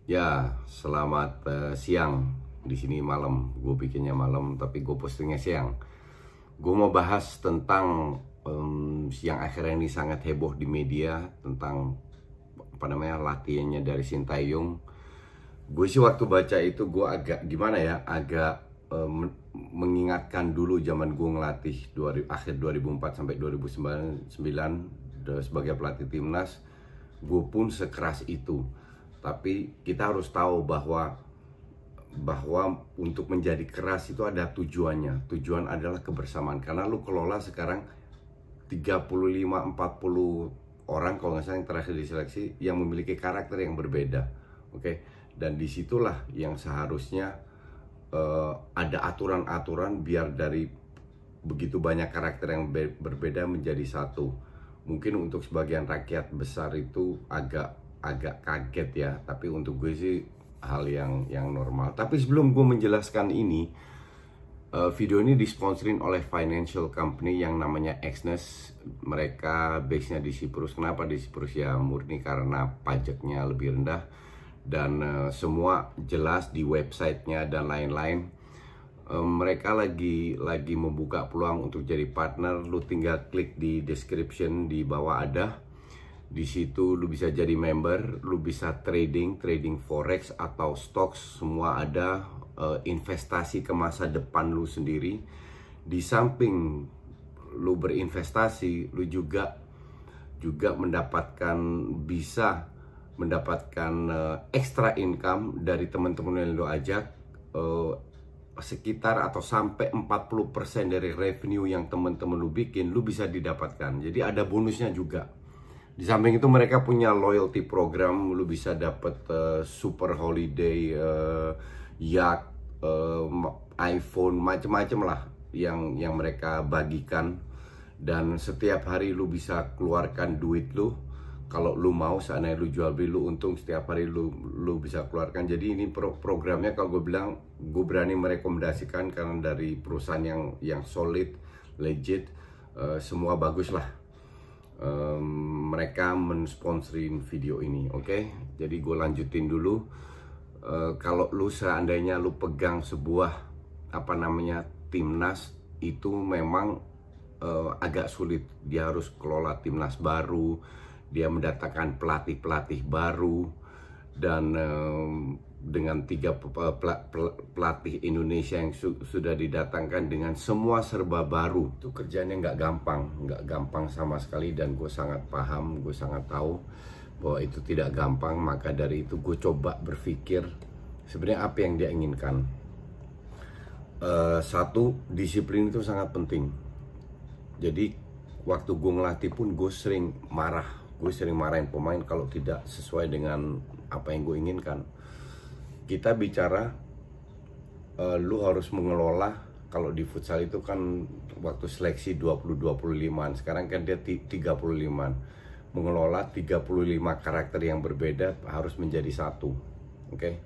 Ya, selamat siang. Di sini malam. Gue bikinnya malam, tapi gue postingnya siang. Gue mau bahas tentang yang akhirnya ini sangat heboh di media tentang latihannya dari Sintayong. Gue sih waktu baca itu gue agak gimana ya, agak mengingatkan dulu zaman gue ngelatih akhir 2004 sampai 2009 sebagai pelatih timnas. Gue pun sekeras itu. Tapi kita harus tahu bahwa untuk menjadi keras itu ada tujuannya. Tujuan adalah kebersamaan. Karena lu kelola sekarang 35-40 orang kalau nggak salah yang terakhir diseleksi yang memiliki karakter yang berbeda. Oke. Dan disitulah yang seharusnya ada aturan-aturan biar dari begitu banyak karakter yang berbeda menjadi satu. Mungkin untuk sebagian rakyat besar itu agak kaget ya, tapi untuk gue sih hal yang normal. Tapi sebelum gue menjelaskan ini, video ini disponsorin oleh financial company yang namanya Exness. Mereka base-nya di Siprus. Kenapa di Siprus? Ya murni karena pajaknya lebih rendah dan semua jelas di websitenya dan lain-lain. Mereka lagi membuka peluang untuk jadi partner. Lu tinggal klik di description di bawah ada. Di situ lu bisa jadi member, lu bisa trading forex atau stocks, semua ada. Investasi ke masa depan lu sendiri. Di samping lu berinvestasi, lu juga bisa mendapatkan extra income dari teman-teman yang lu ajak. Sekitar atau sampai 40% dari revenue yang teman-teman lu bikin, lu bisa didapatkan. Jadi ada bonusnya juga. Di samping itu mereka punya loyalty program, lu bisa dapat super holiday, yacht, iPhone, macem-macem lah yang mereka bagikan. Dan setiap hari lu bisa keluarkan duit lu. Kalau lu mau, seandainya lu jual beli, lu untung setiap hari lu bisa keluarkan. Jadi ini programnya kalau gue bilang, gue berani merekomendasikan karena dari perusahaan yang solid, legit, semua bagus lah. Mereka mensponsorin video ini, oke? Jadi gue lanjutin dulu. Kalau lu seandainya lu pegang sebuah timnas, itu memang agak sulit. Dia harus kelola timnas baru, dia mendatangkan pelatih baru, dan dengan 3 pelatih Indonesia yang sudah didatangkan dengan semua serba baru, itu kerjanya nggak gampang sama sekali. Dan gue sangat paham, gue sangat tahu bahwa itu tidak gampang. Maka dari itu gue coba berpikir sebenarnya apa yang dia inginkan. Satu, disiplin itu sangat penting. Jadi waktu gue ngelatih pun gue sering marahin pemain kalau tidak sesuai dengan apa yang gue inginkan. Kita bicara lu harus mengelola. Kalau di futsal itu kan waktu seleksi 20-25, sekarang kan dia 35. Mengelola 35 karakter yang berbeda harus menjadi satu. Oke?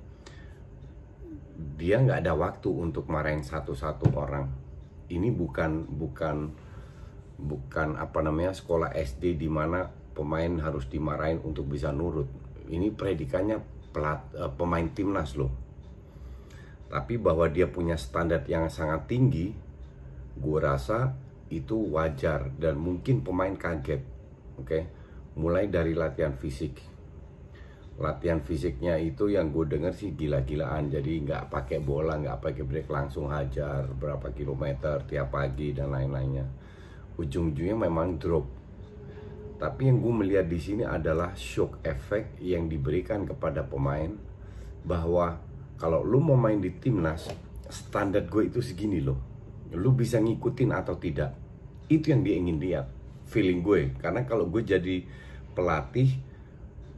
Dia nggak ada waktu untuk marahin satu-satu orang. Ini bukan sekolah SD di mana pemain harus dimarahin untuk bisa nurut. Ini predikannya pemain timnas loh. Tapi bahwa dia punya standar yang sangat tinggi, gue rasa itu wajar dan mungkin pemain kaget. Oke? Mulai dari latihan fisik. Latihan fisiknya itu yang gue denger sih gila-gilaan. Jadi nggak pakai bola, nggak pakai break, langsung hajar berapa kilometer tiap pagi dan lain-lainnya. Ujung-ujungnya memang drop. Tapi yang gue melihat di sini adalah shock effect yang diberikan kepada pemain, bahwa kalau lu mau main di timnas, standar gue itu segini loh. Lu bisa ngikutin atau tidak. Itu yang dia ingin lihat, feeling gue. Karena kalau gue jadi pelatih,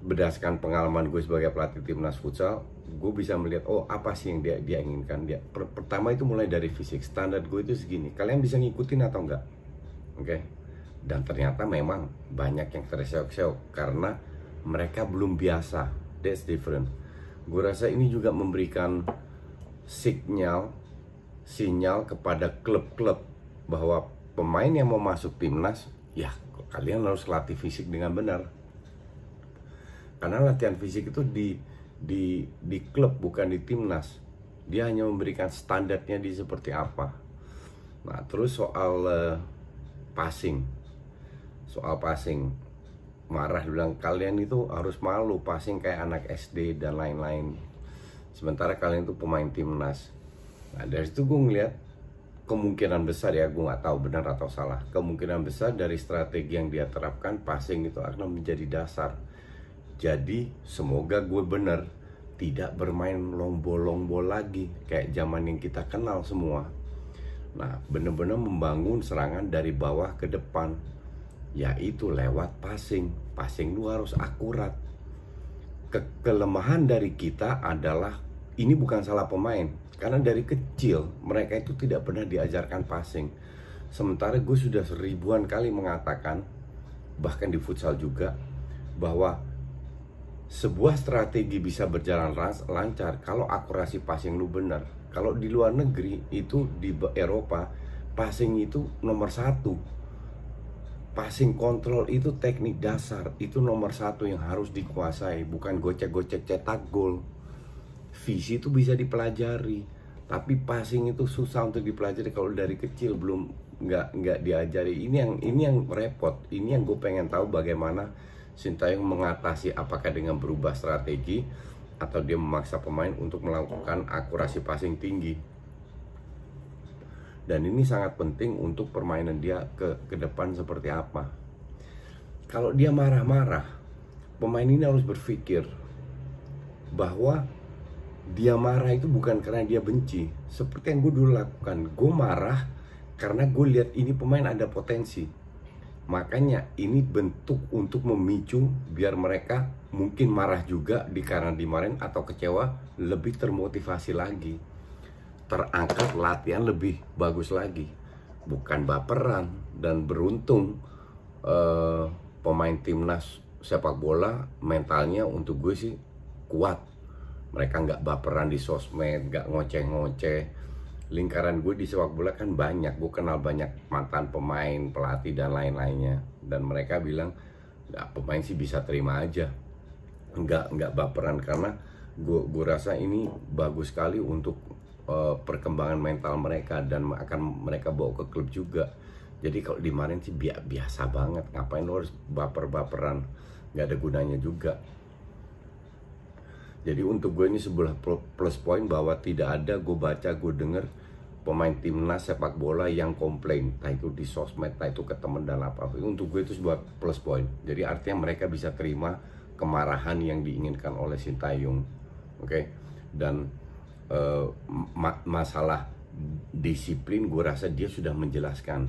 berdasarkan pengalaman gue sebagai pelatih timnas futsal, gue bisa melihat apa sih yang dia inginkan. Pertama itu mulai dari fisik. Standar gue itu segini. Kalian bisa ngikutin atau enggak? Oke? Dan ternyata memang banyak yang terseok-seok karena mereka belum biasa. That's different. Gue rasa ini juga memberikan sinyal kepada klub-klub bahwa pemain yang mau masuk timnas, ya kalian harus latih fisik dengan benar. Karena latihan fisik itu di klub, bukan di timnas. Dia hanya memberikan standarnya di seperti apa. Nah, terus soal passing, marah, bilang kalian itu harus malu passing kayak anak SD dan lain-lain. Sementara kalian itu pemain timnas. Nah, dari situ gue ngeliat kemungkinan besar, ya gue nggak tahu benar atau salah, kemungkinan besar dari strategi yang dia terapkan, passing itu akan menjadi dasar. Jadi semoga gue bener, tidak bermain long ball lagi kayak zaman yang kita kenal semua. Nah, bener-bener membangun serangan dari bawah ke depan, yaitu lewat passing. Passing lu harus akurat. Kelemahan dari kita adalah, ini bukan salah pemain, karena dari kecil mereka itu tidak pernah diajarkan passing. Sementara gue sudah ribuan kali mengatakan, bahkan di futsal juga, bahwa sebuah strategi bisa berjalan lancar kalau akurasi passing lu benar. Kalau di luar negeri itu, di Eropa, passing itu nomor 1. Passing kontrol itu teknik dasar, itu nomor 1 yang harus dikuasai, bukan gocek-gocek cetak gol. Visi itu bisa dipelajari, tapi passing itu susah untuk dipelajari kalau dari kecil belum nggak diajari. Ini yang repot. Ini yang gue pengen tahu, bagaimana Sintayong mengatasi, apakah dengan berubah strategi atau dia memaksa pemain untuk melakukan akurasi passing tinggi. Dan ini sangat penting untuk permainan dia ke depan seperti apa. Kalau dia marah-marah, pemain ini harus berpikir bahwa dia marah itu bukan karena dia benci. Seperti yang gue dulu lakukan, gue marah karena gue lihat ini pemain ada potensi. Makanya ini bentuk untuk memicu biar mereka mungkin marah juga karena dimarahin atau kecewa, lebih termotivasi lagi, terangkat latihan lebih bagus lagi, bukan baperan. Dan beruntung pemain timnas sepak bola mentalnya untuk gue sih kuat. Mereka nggak baperan di sosmed, nggak ngoceh-ngoceh. Lingkaran gue di sepak bola kan banyak, gue kenal banyak mantan pemain, pelatih dan lain-lainnya, dan mereka bilang pemain sih bisa terima aja, nggak baperan, karena gue rasa ini bagus sekali untuk perkembangan mental mereka dan akan mereka bawa ke klub juga. Jadi kalau dimarahin sih biasa banget, ngapain lo harus baper-baperan, nggak ada gunanya juga. Jadi untuk gue ini sebuah plus point bahwa tidak ada, gue baca, gue denger pemain timnas sepak bola yang komplain, entah itu di sosmed, entah itu ke temen dan apa-apa. Untuk gue itu sebuah plus point. Jadi artinya mereka bisa terima kemarahan yang diinginkan oleh Sintayong. Oke? Dan masalah disiplin, gue rasa dia sudah menjelaskan.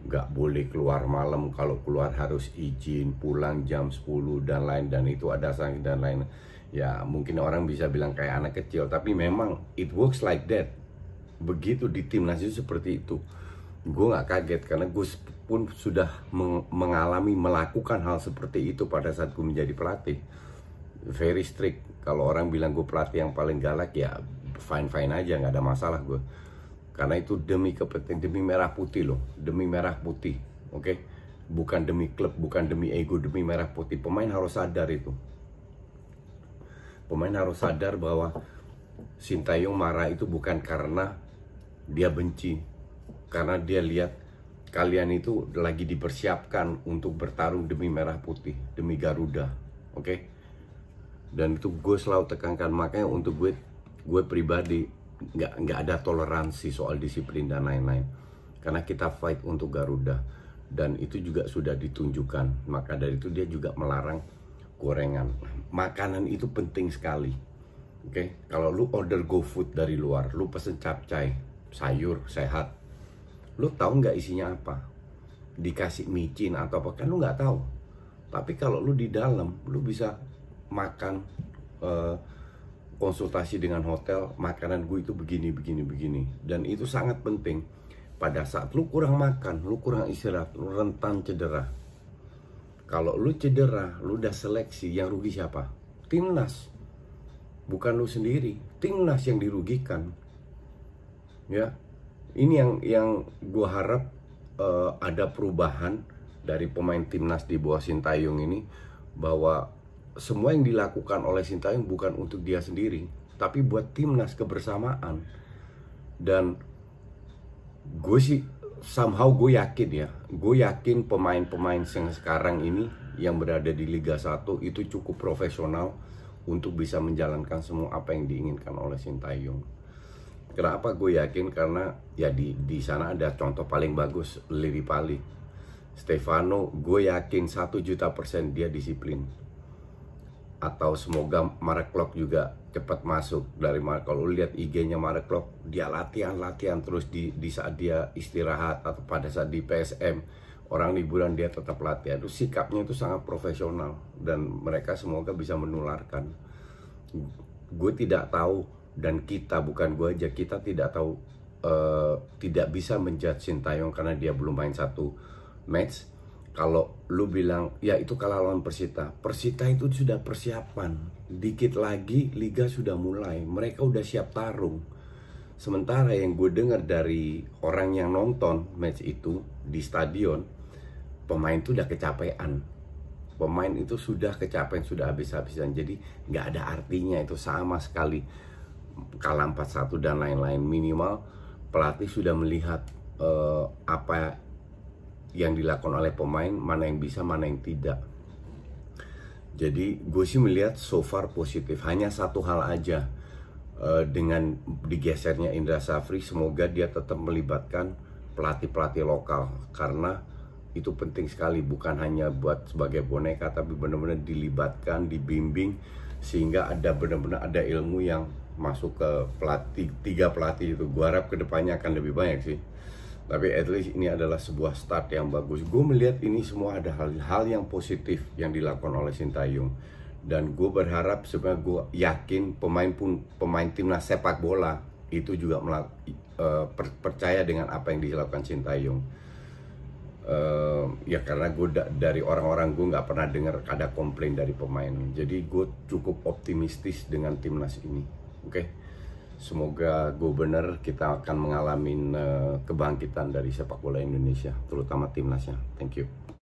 Gak boleh keluar malam, kalau keluar harus izin, pulang jam 10 dan lain, dan itu ada sanksi dan lain. Ya mungkin orang bisa bilang kayak anak kecil, tapi memang it works like that. Begitu di timnas itu seperti itu. Gue gak kaget karena gue pun sudah mengalami melakukan hal seperti itu pada saat gue menjadi pelatih. Very strict. Kalau orang bilang gue pelatih yang paling galak, ya fine-fine aja, gak ada masalah gue. Karena itu demi kepentingan, demi merah putih loh, demi merah putih, oke? Bukan demi klub, bukan demi ego, demi merah putih. Pemain harus sadar itu. Pemain harus sadar bahwa Sintayong marah itu bukan karena dia benci, karena dia lihat kalian itu lagi dipersiapkan untuk bertarung demi merah putih, demi Garuda, oke? Dan itu gue selalu tekankan, makanya untuk gue pribadi nggak ada toleransi soal disiplin dan lain-lain, karena kita fight untuk Garuda, dan itu juga sudah ditunjukkan. Maka dari itu dia juga melarang gorengan. Makanan itu penting sekali, oke? Kalau lu order GoFood dari luar, lu pesen capcay, sayur sehat, lu tahu nggak isinya apa? Dikasih micin atau apa, kan lu nggak tahu. Tapi kalau lu di dalam, lu bisa makan, konsultasi dengan hotel, makanan gue itu begini. Dan itu sangat penting. Pada saat lu kurang makan, lu kurang istirahat, lu rentan cedera. Kalau lu cedera, lu udah seleksi, yang rugi siapa? Timnas. Bukan lu sendiri, timnas yang dirugikan. Ya, ini yang gue harap ada perubahan dari pemain timnas di bawah Sintayong ini, bahwa semua yang dilakukan oleh Sintayong bukan untuk dia sendiri, tapi buat timnas kebersamaan. Dan gue sih somehow gue yakin pemain-pemain yang sekarang ini yang berada di Liga 1 itu cukup profesional untuk bisa menjalankan semua apa yang diinginkan oleh Sintayong. Kenapa gue yakin? Karena ya di sana ada contoh paling bagus, Lillipali, Stefano. Gue yakin 1.000.000% dia disiplin. Atau semoga Mark Klok juga cepat masuk dari Mark. Kalau lihat IG-nya Mark Klok, dia latihan terus di saat dia istirahat atau pada saat di PSM orang liburan dia tetap latihan. Itu sikapnya itu sangat profesional dan mereka semoga bisa menularkan. Gue tidak tahu, dan kita, bukan gue aja, kita tidak tahu, tidak bisa menjudge Sintayong karena dia belum main satu match. Kalau lu bilang ya itu kalah lawan Persita itu sudah persiapan, dikit lagi liga sudah mulai, mereka udah siap tarung. Sementara yang gue dengar dari orang yang nonton match itu di stadion, pemain itu udah kecapean, pemain itu sudah kecapean, sudah habis-habisan. Jadi nggak ada artinya itu sama sekali kalah 4-1 dan lain-lain. Minimal pelatih sudah melihat apa yang dilakukan oleh pemain, mana yang bisa, mana yang tidak. Jadi gue sih melihat so far positif. Hanya satu hal aja, dengan digesernya Indra Safri, semoga dia tetap melibatkan pelatih-pelatih lokal, karena itu penting sekali, bukan hanya buat sebagai boneka, tapi benar-benar dilibatkan, dibimbing, sehingga ada benar-benar ada ilmu yang masuk ke pelatih, 3 pelatih itu. Gue harap kedepannya akan lebih banyak sih. Tapi at least ini adalah sebuah start yang bagus. Gue melihat ini semua ada hal-hal yang positif yang dilakukan oleh Sintayong. Dan gue berharap, sebenarnya gue yakin pemain timnas sepak bola itu juga percaya dengan apa yang dilakukan Sintayong. Ya karena gue dari orang-orang, gue nggak pernah dengar ada komplain dari pemain. Jadi gue cukup optimistis dengan timnas ini. Oke? Semoga gue bener, kita akan mengalami kebangkitan dari sepak bola Indonesia, terutama timnasnya. Thank you.